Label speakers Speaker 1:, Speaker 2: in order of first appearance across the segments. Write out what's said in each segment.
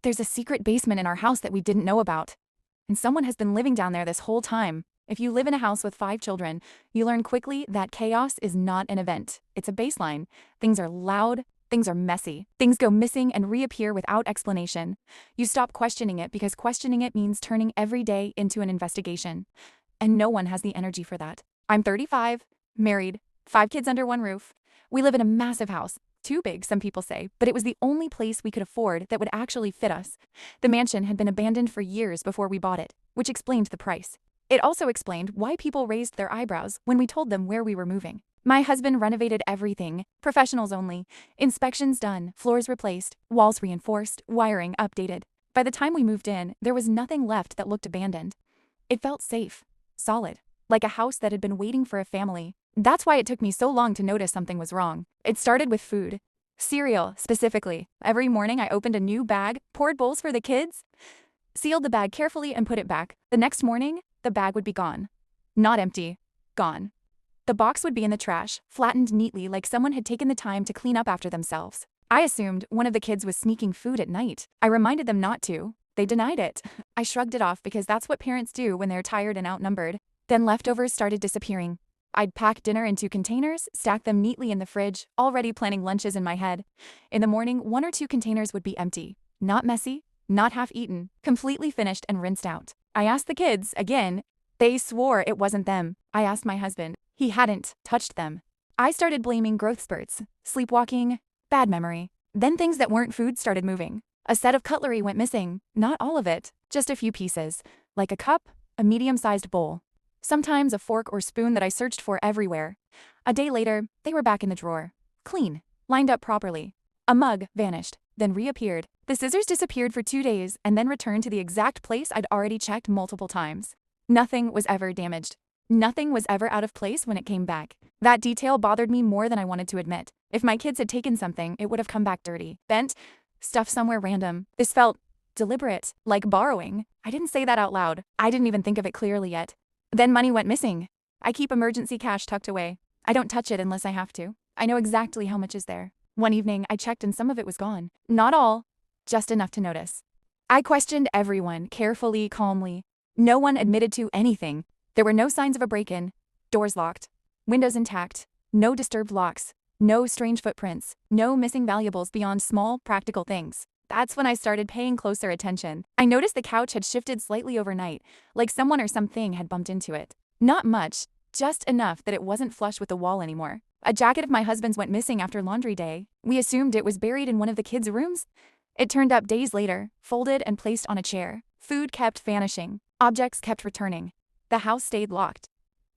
Speaker 1: There's a secret basement in our house that we didn't know about. And someone has been living down there this whole time. If you live in a house with 5 children, you learn quickly that chaos is not an event. It's a baseline. Things are loud, things are messy. Things go missing and reappear without explanation. You stop questioning it because questioning it means turning every day into an investigation. And no one has the energy for that. I'm 35, married, 5 kids under one roof. We live in a massive house. Too big, some people say, but it was the only place we could afford that would actually fit us. The mansion had been abandoned for years before we bought it, which explained the price. It also explained why people raised their eyebrows when we told them where we were moving. My husband renovated everything, professionals only, inspections done, floors replaced, walls reinforced, wiring updated. By the time we moved in, there was nothing left that looked abandoned. It felt safe, solid, like a house that had been waiting for a family. That's why it took me so long to notice something was wrong. It started with food. Cereal, specifically. Every morning I opened a new bag, poured bowls for the kids, sealed the bag carefully and put it back. The next morning, the bag would be gone. Not empty. Gone. The box would be in the trash, flattened neatly like someone had taken the time to clean up after themselves. I assumed one of the kids was sneaking food at night. I reminded them not to. They denied it. I shrugged it off because that's what parents do when they're tired and outnumbered. Then leftovers started disappearing. I'd pack dinner into containers, stack them neatly in the fridge, already planning lunches in my head. In the morning, 1 or 2 containers would be empty. Not messy, not half-eaten, completely finished and rinsed out. I asked the kids, again. They swore it wasn't them. I asked my husband. He hadn't touched them. I started blaming growth spurts, sleepwalking, bad memory. Then things that weren't food started moving. A set of cutlery went missing, not all of it, just a few pieces, like a cup, a medium-sized bowl. Sometimes a fork or spoon that I searched for everywhere. A day later, they were back in the drawer. Clean, lined up properly. A mug vanished, then reappeared. The scissors disappeared for 2 days and then returned to the exact place I'd already checked multiple times. Nothing was ever damaged. Nothing was ever out of place when it came back. That detail bothered me more than I wanted to admit. If my kids had taken something, it would have come back dirty, bent, stuffed somewhere random. This felt deliberate, like borrowing. I didn't say that out loud. I didn't even think of it clearly yet. Then money went missing. I keep emergency cash tucked away. I don't touch it unless I have to. I know exactly how much is there. One evening, I checked and some of it was gone. Not all, just enough to notice. I questioned everyone, carefully, calmly. No one admitted to anything. There were no signs of a break-in. Doors locked. Windows intact. No disturbed locks. No strange footprints. No missing valuables beyond small, practical things. That's when I started paying closer attention. I noticed the couch had shifted slightly overnight, like someone or something had bumped into it. Not much, just enough that it wasn't flush with the wall anymore. A jacket of my husband's went missing after laundry day. We assumed it was buried in one of the kids' rooms. It turned up days later, folded and placed on a chair. Food kept vanishing. Objects kept returning. The house stayed locked.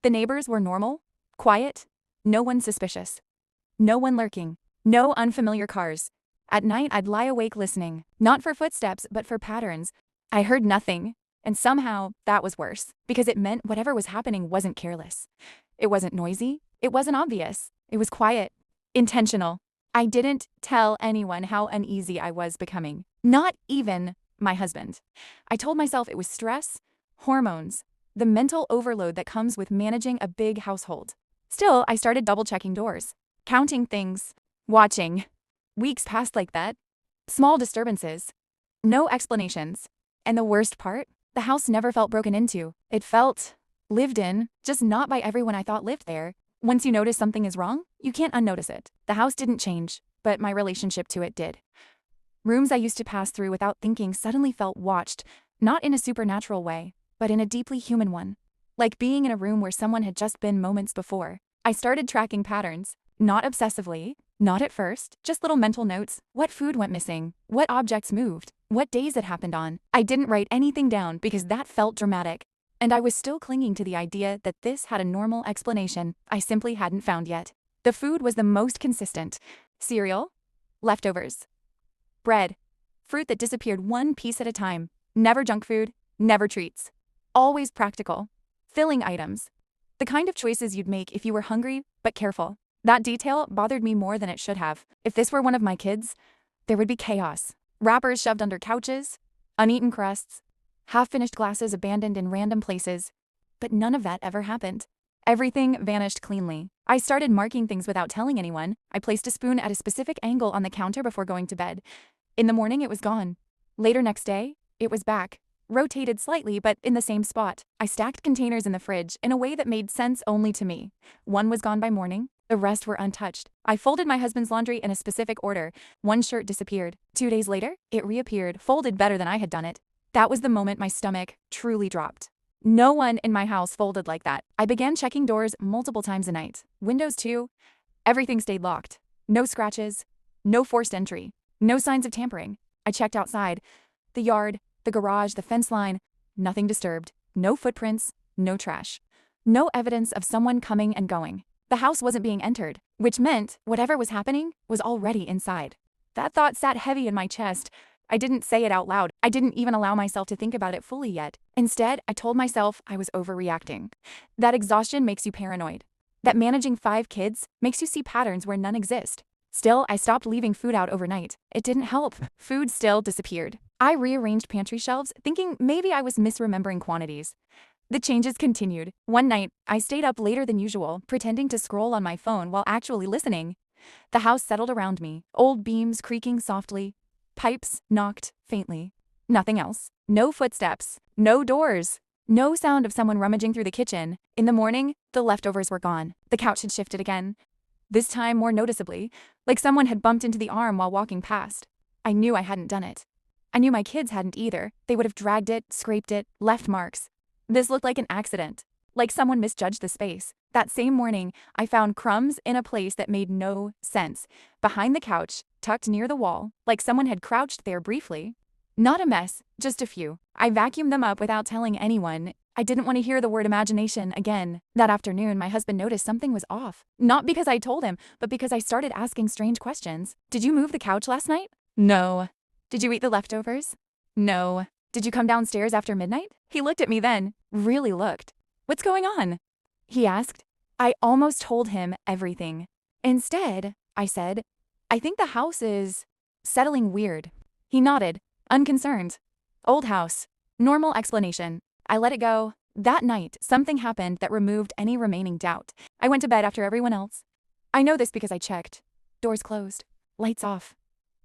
Speaker 1: The neighbors were normal, quiet, no one suspicious. No one lurking. No unfamiliar cars. At night, I'd lie awake listening, not for footsteps, but for patterns. I heard nothing, and somehow that was worse, because it meant whatever was happening wasn't careless. It wasn't noisy. It wasn't obvious. It was quiet, intentional. I didn't tell anyone how uneasy I was becoming, not even my husband. I told myself it was stress, hormones, the mental overload that comes with managing a big household. Still, I started double-checking doors, counting things, watching. Weeks passed like that. Small disturbances. No explanations. And the worst part? The house never felt broken into. It felt lived in, just not by everyone I thought lived there. Once you notice something is wrong, you can't unnotice it. The house didn't change, but my relationship to it did. Rooms I used to pass through without thinking suddenly felt watched, not in a supernatural way, but in a deeply human one. Like being in a room where someone had just been moments before. I started tracking patterns, not obsessively, not at first, just little mental notes. What food went missing? What objects moved? What days it happened on? I didn't write anything down because that felt dramatic. And I was still clinging to the idea that this had a normal explanation I simply hadn't found yet. The food was the most consistent. Cereal, leftovers, bread, fruit that disappeared one piece at a time. Never junk food, never treats. Always practical. Filling items. The kind of choices you'd make if you were hungry, but careful. That detail bothered me more than it should have. If this were one of my kids, there would be chaos. Wrappers shoved under couches, uneaten crusts, half-finished glasses abandoned in random places. But none of that ever happened. Everything vanished cleanly. I started marking things without telling anyone. I placed a spoon at a specific angle on the counter before going to bed. In the morning, it was gone. Later next day, it was back. Rotated slightly, but in the same spot. I stacked containers in the fridge in a way that made sense only to me. One was gone by morning. The rest were untouched. I folded my husband's laundry in a specific order. One shirt disappeared. 2 days later, it reappeared, folded better than I had done it. That was the moment my stomach truly dropped. No one in my house folded like that. I began checking doors multiple times a night. Windows too. Everything stayed locked. No scratches. No forced entry. No signs of tampering. I checked outside. The yard, the garage, the fence line. Nothing disturbed. No footprints. No trash. No evidence of someone coming and going. The house wasn't being entered, which meant whatever was happening was already inside. That thought sat heavy in my chest. I didn't say it out loud. I didn't even allow myself to think about it fully yet. Instead, I told myself I was overreacting. That exhaustion makes you paranoid. That managing 5 kids makes you see patterns where none exist. Still, I stopped leaving food out overnight. It didn't help. Food still disappeared. I rearranged pantry shelves, thinking maybe I was misremembering quantities. The changes continued. One night, I stayed up later than usual, pretending to scroll on my phone while actually listening. The house settled around me, old beams creaking softly. Pipes knocked faintly. Nothing else. No footsteps. No doors. No sound of someone rummaging through the kitchen. In the morning, the leftovers were gone. The couch had shifted again. This time more noticeably, like someone had bumped into the arm while walking past. I knew I hadn't done it. I knew my kids hadn't either. They would have dragged it, scraped it, left marks. This looked like an accident, like someone misjudged the space. That same morning, I found crumbs in a place that made no sense. Behind the couch, tucked near the wall, like someone had crouched there briefly. Not a mess, just a few. I vacuumed them up without telling anyone. I didn't want to hear the word imagination again. That afternoon, my husband noticed something was off. Not because I told him, but because I started asking strange questions. Did you move the couch last night? No. Did you eat the leftovers? No. Did you come downstairs after midnight? He looked at me then, really looked. What's going on? He asked. I almost told him everything. Instead, I said, I think the house is settling weird. He nodded, unconcerned. Old house. Normal explanation. I let it go. That night, something happened that removed any remaining doubt. I went to bed after everyone else. I know this because I checked. Doors closed. Lights off.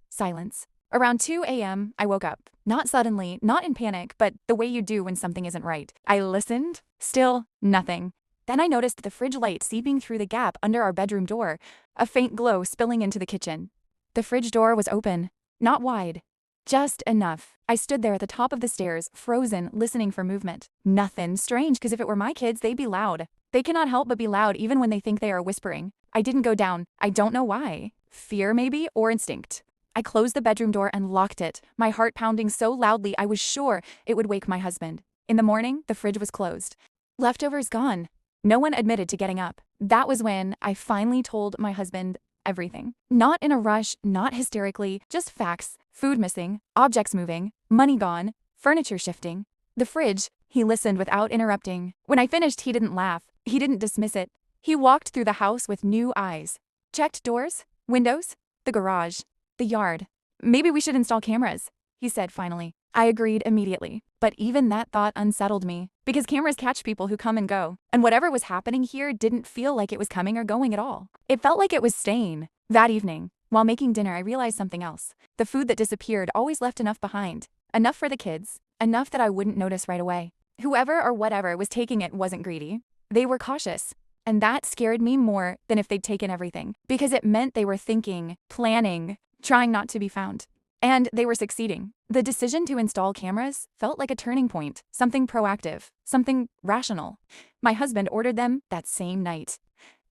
Speaker 1: Silence. Around 2 a.m., I woke up. Not suddenly, not in panic, but the way you do when something isn't right. I listened. Still, nothing. Then I noticed the fridge light seeping through the gap under our bedroom door, a faint glow spilling into the kitchen. The fridge door was open. Not wide. Just enough. I stood there at the top of the stairs, frozen, listening for movement. Nothing strange, because if it were my kids, they'd be loud. They cannot help but be loud even when they think they are whispering. I didn't go down. I don't know why. Fear, maybe, or instinct. I closed the bedroom door and locked it, my heart pounding so loudly I was sure it would wake my husband. In the morning, the fridge was closed. Leftovers gone. No one admitted to getting up. That was when I finally told my husband everything. Not in a rush, not hysterically, just facts. Food missing, objects moving, money gone, furniture shifting. The fridge. He listened without interrupting. When I finished, he didn't laugh. He didn't dismiss it. He walked through the house with new eyes. Checked doors, windows, the garage, the yard. Maybe we should install cameras, he said finally. I agreed immediately. But even that thought unsettled me, because cameras catch people who come and go, and whatever was happening here didn't feel like it was coming or going at all. It felt like it was staying. That evening, while making dinner, I realized something else. The food that disappeared always left enough behind. Enough for the kids. Enough that I wouldn't notice right away. Whoever or whatever was taking it wasn't greedy. They were cautious. And that scared me more than if they'd taken everything, because it meant they were thinking, planning, trying not to be found. And they were succeeding. The decision to install cameras felt like a turning point, something proactive, something rational. My husband ordered them that same night.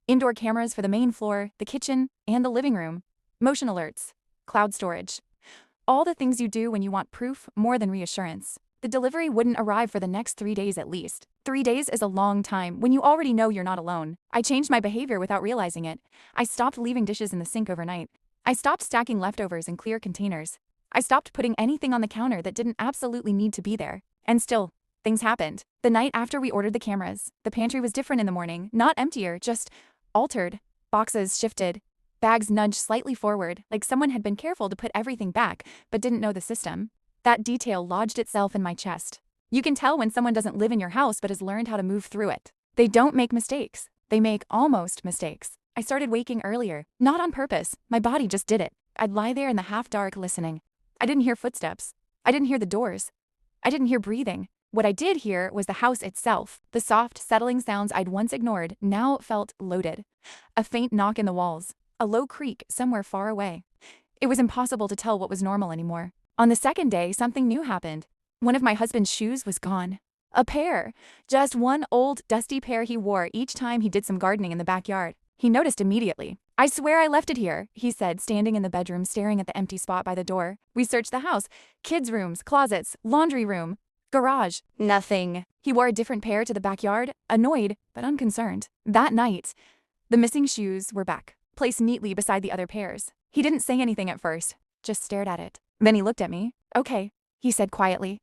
Speaker 1: Indoor cameras for the main floor, the kitchen, and the living room. Motion alerts, cloud storage. All the things you do when you want proof more than reassurance. The delivery wouldn't arrive for the next 3 days at least. 3 days is a long time when you already know you're not alone. I changed my behavior without realizing it. I stopped leaving dishes in the sink overnight. I stopped stacking leftovers in clear containers. I stopped putting anything on the counter that didn't absolutely need to be there. And still, things happened. The night after we ordered the cameras, the pantry was different in the morning, not emptier, just altered. Boxes shifted. Bags nudged slightly forward, like someone had been careful to put everything back, but didn't know the system. That detail lodged itself in my chest. You can tell when someone doesn't live in your house but has learned how to move through it. They don't make mistakes. They make almost mistakes. I started waking earlier, not on purpose. My body just did it. I'd lie there in the half-dark listening. I didn't hear footsteps. I didn't hear the doors. I didn't hear breathing. What I did hear was the house itself. The soft, settling sounds I'd once ignored now felt loaded. A faint knock in the walls. A low creak somewhere far away. It was impossible to tell what was normal anymore. On the second day, something new happened. One of my husband's shoes was gone. A pair. Just one old, dusty pair he wore each time he did some gardening in the backyard. He noticed immediately. "I swear I left it here," he said, standing in the bedroom staring at the empty spot by the door. We searched the house. Kids' rooms, closets, laundry room, garage. Nothing. He wore a different pair to the backyard, annoyed but unconcerned. That night, the missing shoes were back, placed neatly beside the other pairs. He didn't say anything at first, just stared at it. Then he looked at me. "Okay," he said quietly.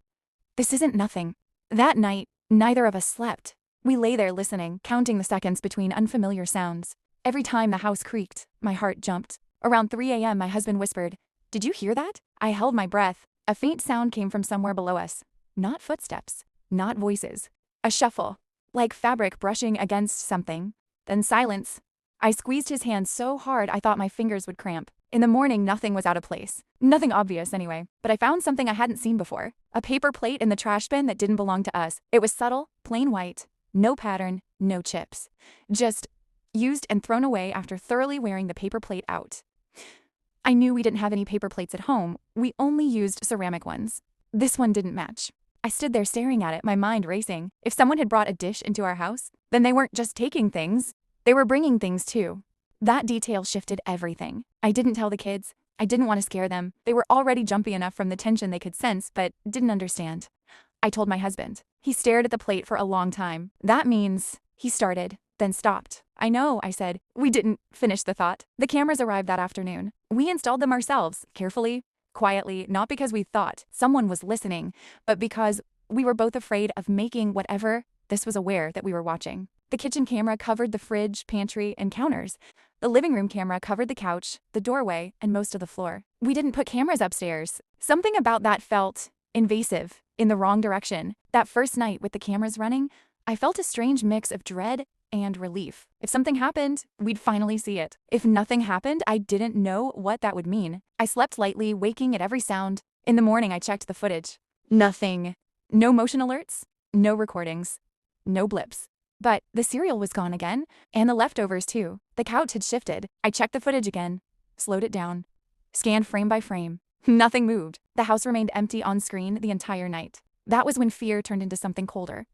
Speaker 1: "This isn't nothing." That night, neither of us slept. We lay there listening, counting the seconds between unfamiliar sounds. Every time the house creaked, my heart jumped. Around 3 a.m., my husband whispered, "Did you hear that?" I held my breath. A faint sound came from somewhere below us. Not footsteps, not voices. A shuffle, like fabric brushing against something. Then silence. I squeezed his hand so hard I thought my fingers would cramp. In the morning, nothing was out of place. Nothing obvious, anyway. But I found something I hadn't seen before. A paper plate in the trash bin that didn't belong to us. It was subtle, plain white. No pattern, no chips. Just used and thrown away after thoroughly wearing the paper plate out. I knew we didn't have any paper plates at home. We only used ceramic ones. This one didn't match. I stood there staring at it, my mind racing. If someone had brought a dish into our house, then they weren't just taking things. They were bringing things too. That detail shifted everything. I didn't tell the kids. I didn't want to scare them. They were already jumpy enough from the tension they could sense, but didn't understand. I told my husband. He stared at the plate for a long time. "That means," he started, then stopped. "I know," I said. We didn't finish the thought. The cameras arrived that afternoon. We installed them ourselves, carefully, quietly, not because we thought someone was listening, but because we were both afraid of making whatever this was aware that we were watching. The kitchen camera covered the fridge, pantry, and counters. The living room camera covered the couch, the doorway, and most of the floor. We didn't put cameras upstairs. Something about that felt invasive, in the wrong direction. That first night with the cameras running, I felt a strange mix of dread and relief. If something happened, we'd finally see it. If nothing happened, I didn't know what that would mean. I slept lightly, waking at every sound. In the morning, I checked the footage. Nothing. No motion alerts, no recordings, no blips. But the cereal was gone again, and the leftovers too. The couch had shifted. I checked the footage again, slowed it down, scanned frame by frame. Nothing moved. The house remained empty on screen the entire night. That was when fear turned into something colder.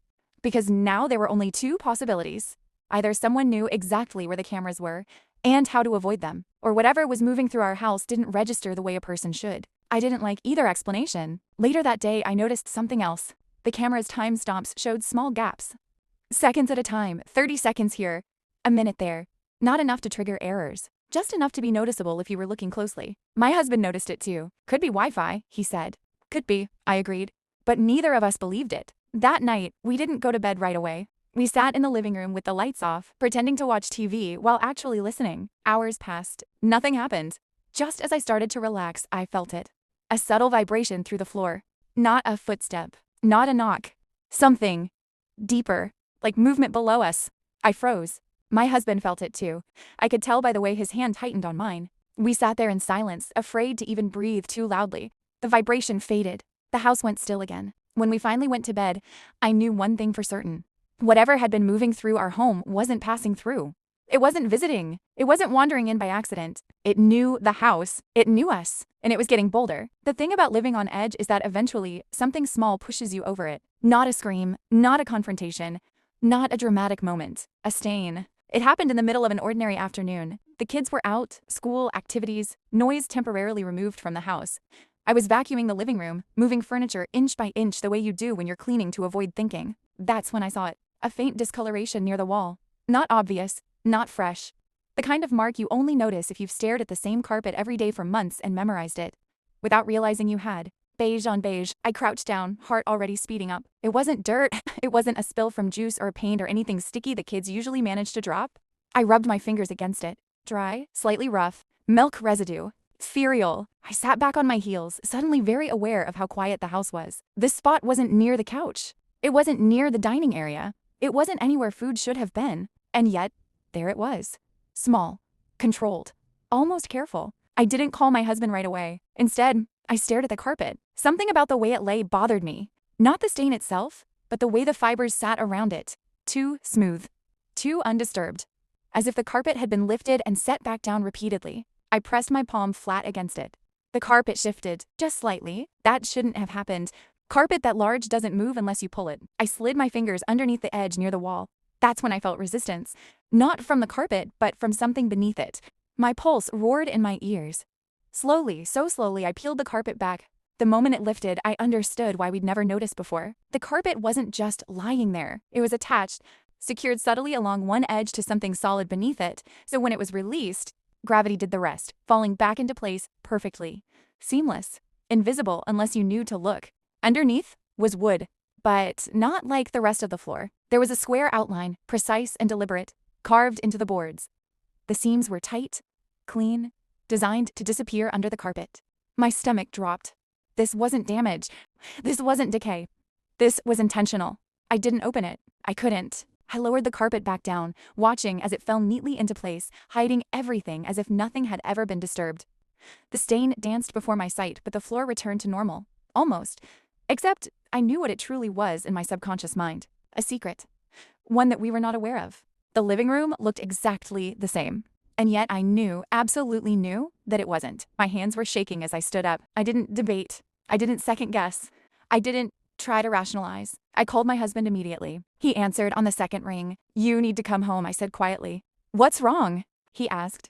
Speaker 1: Because now there were only two possibilities. Either someone knew exactly where the cameras were and how to avoid them, or whatever was moving through our house didn't register the way a person should. I didn't like either explanation. Later that day, I noticed something else. The camera's timestamps showed small gaps. Seconds at a time, 30 seconds here, a minute there. Not enough to trigger errors, just enough to be noticeable if you were looking closely. My husband noticed it too. "Could be Wi-Fi," he said. "Could be," I agreed. But neither of us believed it. That night, we didn't go to bed right away. We sat in the living room with the lights off, pretending to watch TV while actually listening. Hours passed. Nothing happened. Just as I started to relax, I felt it. A subtle vibration through the floor. Not a footstep. Not a knock. Something deeper, like movement below us. I froze. My husband felt it too. I could tell by the way his hand tightened on mine. We sat there in silence, afraid to even breathe too loudly. The vibration faded. The house went still again. When we finally went to bed, I knew one thing for certain. Whatever had been moving through our home wasn't passing through. It wasn't visiting. It wasn't wandering in by accident. It knew the house. It knew us. And it was getting bolder. The thing about living on edge is that eventually, something small pushes you over it. Not a scream, not a confrontation, not a dramatic moment. A stain. It happened in the middle of an ordinary afternoon. The kids were out, school, activities, noise temporarily removed from the house. I was vacuuming the living room, moving furniture inch by inch the way you do when you're cleaning to avoid thinking. That's when I saw it. A faint discoloration near the wall. Not obvious, not fresh. The kind of mark you only notice if you've stared at the same carpet every day for months and memorized it, without realizing you had. Beige on beige. I crouched down, heart already speeding up. It wasn't dirt. It wasn't a spill from juice or paint or anything sticky the kids usually manage to drop. I rubbed my fingers against it. Dry, slightly rough, milk residue. Cereal. I sat back on my heels, suddenly very aware of how quiet the house was. This spot wasn't near the couch. It wasn't near the dining area. It wasn't anywhere food should have been. And yet, there it was. Small, controlled, almost careful. I didn't call my husband right away. Instead, I stared at the carpet. Something about the way it lay bothered me. Not the stain itself, but the way the fibers sat around it. Too smooth. Too undisturbed. As if the carpet had been lifted and set back down repeatedly. I pressed my palm flat against it. The carpet shifted, just slightly. That shouldn't have happened. Carpet that large doesn't move unless you pull it. I slid my fingers underneath the edge near the wall. That's when I felt resistance. Not from the carpet, but from something beneath it. My pulse roared in my ears. Slowly, so slowly, I peeled the carpet back. The moment it lifted, I understood why we'd never noticed before. The carpet wasn't just lying there. It was attached, secured subtly along one edge to something solid beneath it, so when it was released, gravity did the rest, falling back into place perfectly. Seamless. Invisible unless you knew to look. Underneath was wood, but not like the rest of the floor. There was a square outline, precise and deliberate, carved into the boards. The seams were tight, clean, designed to disappear under the carpet. My stomach dropped. This wasn't damage. This wasn't decay. This was intentional. I didn't open it. I couldn't. I lowered the carpet back down, watching as it fell neatly into place, hiding everything as if nothing had ever been disturbed. The stain danced before my sight, but the floor returned to normal. Almost. Except I knew what it truly was in my subconscious mind. A secret. One that we were not aware of. The living room looked exactly the same. And yet I knew, absolutely knew, that it wasn't. My hands were shaking as I stood up. I didn't debate. I didn't second guess. I didn't try to rationalize. I called my husband immediately. He answered on the second ring. "You need to come home," I said quietly. "What's wrong?" he asked.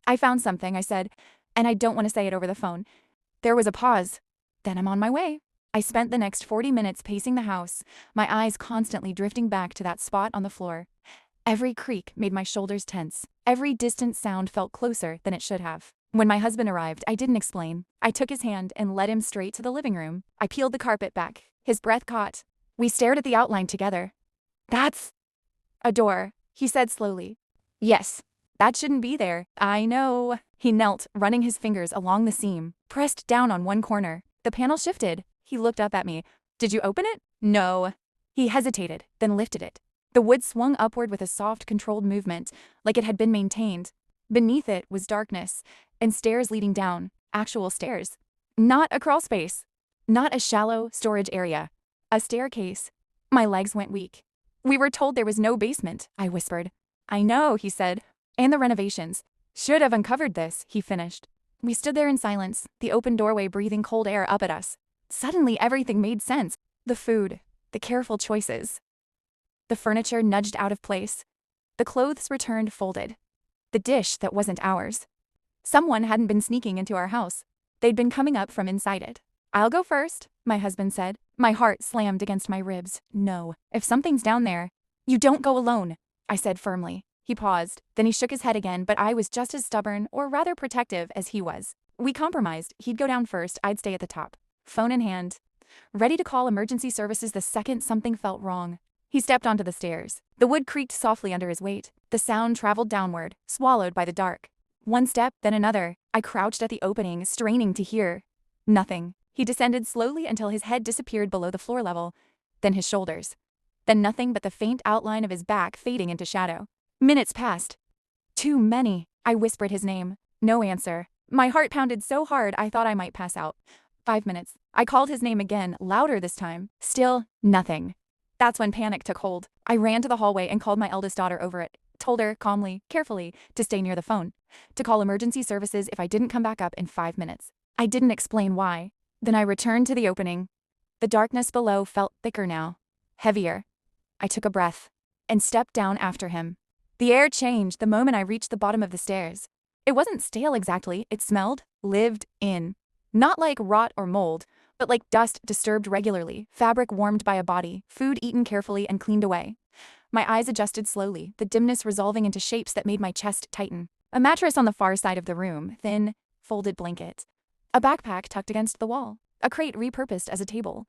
Speaker 1: "I found something," I said, "and I don't want to say it over the phone." There was a pause. "Then I'm on my way." I spent the next 40 minutes pacing the house, my eyes constantly drifting back to that spot on the floor. Every creak made my shoulders tense. Every distant sound felt closer than it should have. When my husband arrived, I didn't explain. I took his hand and led him straight to the living room. I peeled the carpet back. His breath caught. We stared at the outline together. "That's a door," he said slowly. "Yes, that shouldn't be there. I know." He knelt, running his fingers along the seam, pressed down on one corner. The panel shifted. He looked up at me. "Did you open it?" "No." He hesitated, then lifted it. The wood swung upward with a soft, controlled movement, like it had been maintained. Beneath it was darkness, and stairs leading down. Actual stairs. Not a crawl space. Not a shallow storage area. A staircase. My legs went weak. "We were told there was no basement," I whispered. "I know," he said. "And the renovations. Should have uncovered this," he finished. We stood there in silence, the open doorway breathing cold air up at us. Suddenly everything made sense. The food. The careful choices. The furniture nudged out of place. The clothes returned folded. The dish that wasn't ours. Someone hadn't been sneaking into our house. They'd been coming up from inside it. "I'll go first," my husband said. My heart slammed against my ribs. No. If something's down there, "You don't go alone," I said firmly. He paused. Then he shook his head again, but I was just as stubborn, or rather protective, as he was. We compromised. He'd go down first, I'd stay at the top. Phone in hand. Ready to call emergency services the second something felt wrong. He stepped onto the stairs. The wood creaked softly under his weight. The sound traveled downward, swallowed by the dark. One step, then another. I crouched at the opening, straining to hear. Nothing. He descended slowly until his head disappeared below the floor level. Then his shoulders. Then nothing but the faint outline of his back fading into shadow. Minutes passed. Too many. I whispered his name. No answer. My heart pounded so hard I thought I might pass out. 5 minutes. I called his name again, louder this time. Still, nothing. That's when panic took hold. I ran to the hallway and called my eldest daughter over it. Told her, calmly, carefully, to stay near the phone. To call emergency services if I didn't come back up in 5 minutes. I didn't explain why. Then I returned to the opening. The darkness below felt thicker now. Heavier. I took a breath. And stepped down after him. The air changed the moment I reached the bottom of the stairs. It wasn't stale exactly. It smelled lived in. Not like rot or mold, but like dust disturbed regularly, fabric warmed by a body, food eaten carefully and cleaned away. My eyes adjusted slowly, the dimness resolving into shapes that made my chest tighten. A mattress on the far side of the room, thin, folded blanket. A backpack tucked against the wall. A crate repurposed as a table.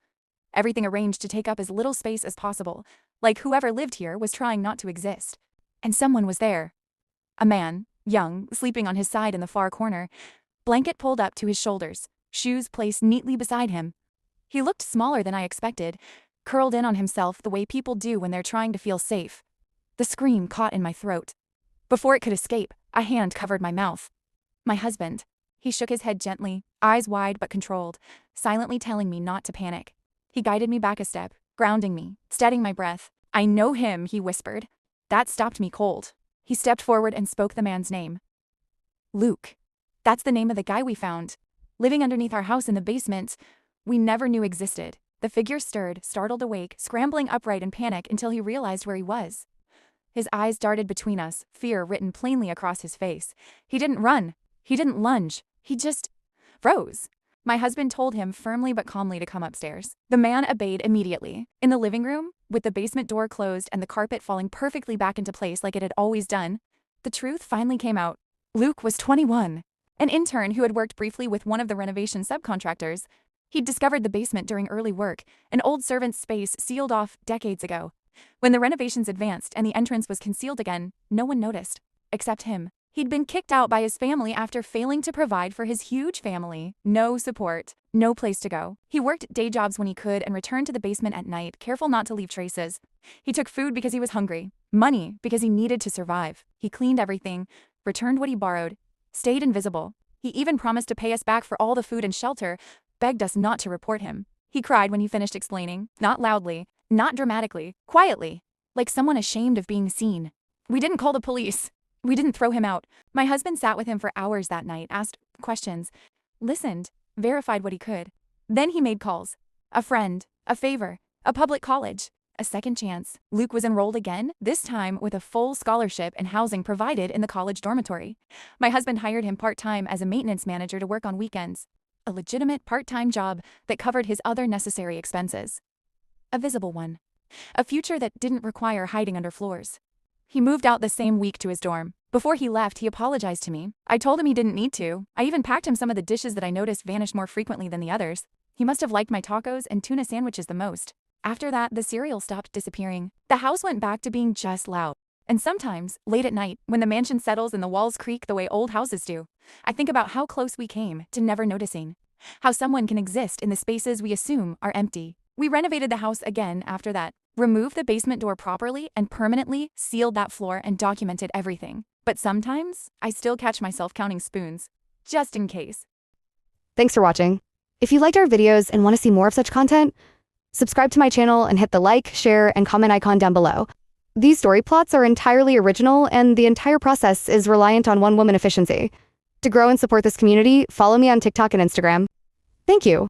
Speaker 1: Everything arranged to take up as little space as possible, like whoever lived here was trying not to exist. And someone was there. A man, young, sleeping on his side in the far corner, blanket pulled up to his shoulders, shoes placed neatly beside him. He looked smaller than I expected, curled in on himself the way people do when they're trying to feel safe. The scream caught in my throat. Before it could escape, a hand covered my mouth. My husband. He shook his head gently, eyes wide but controlled, silently telling me not to panic. He guided me back a step, grounding me, steadying my breath. "I know him," he whispered. That stopped me cold. He stepped forward and spoke the man's name. Luke. That's the name of the guy we found, living underneath our house in the basement. We never knew existed. The figure stirred, startled awake, scrambling upright in panic until he realized where he was. His eyes darted between us, fear written plainly across his face. He didn't run. He didn't lunge. He just froze. My husband told him firmly but calmly to come upstairs. The man obeyed immediately. In the living room, with the basement door closed and the carpet falling perfectly back into place like it had always done, the truth finally came out. Luke was 21, an intern who had worked briefly with one of the renovation subcontractors. He'd discovered the basement during early work, an old servant's space sealed off decades ago. When the renovations advanced and the entrance was concealed again, no one noticed, except him. He'd been kicked out by his family after failing to provide for his huge family. No support, no place to go. He worked day jobs when he could and returned to the basement at night, careful not to leave traces. He took food because he was hungry, money because he needed to survive. He cleaned everything, returned what he borrowed, stayed invisible. He even promised to pay us back for all the food and shelter, begged us not to report him. He cried when he finished explaining, not loudly, not dramatically, quietly, like someone ashamed of being seen. We didn't call the police. We didn't throw him out. My husband sat with him for hours that night, asked questions, listened, verified what he could. Then he made calls. A friend, a favor, a public college, a second chance. Luke was enrolled again, this time with a full scholarship and housing provided in the college dormitory. My husband hired him part-time as a maintenance manager to work on weekends. A legitimate part-time job that covered his other necessary expenses. A visible one. A future that didn't require hiding under floors. He moved out the same week to his dorm. Before he left, he apologized to me. I told him he didn't need to. I even packed him some of the dishes that I noticed vanished more frequently than the others. He must have liked my tacos and tuna sandwiches the most. After that, the cereal stopped disappearing. The house went back to being just loud. And sometimes, late at night, when the mansion settles and the walls creak the way old houses do, I think about how close we came to never noticing. How someone can exist in the spaces we assume are empty. We renovated the house again after that, removed the basement door properly and permanently sealed that floor and documented everything. But sometimes, I still catch myself counting spoons, just in case.
Speaker 2: Thanks for watching. If you liked our videos and want to see more of such content, subscribe to my channel and hit the like, share, and comment icon down below. These story plots are entirely original and the entire process is reliant on one woman efficiency. To grow and support this community, follow me on TikTok and Instagram. Thank you.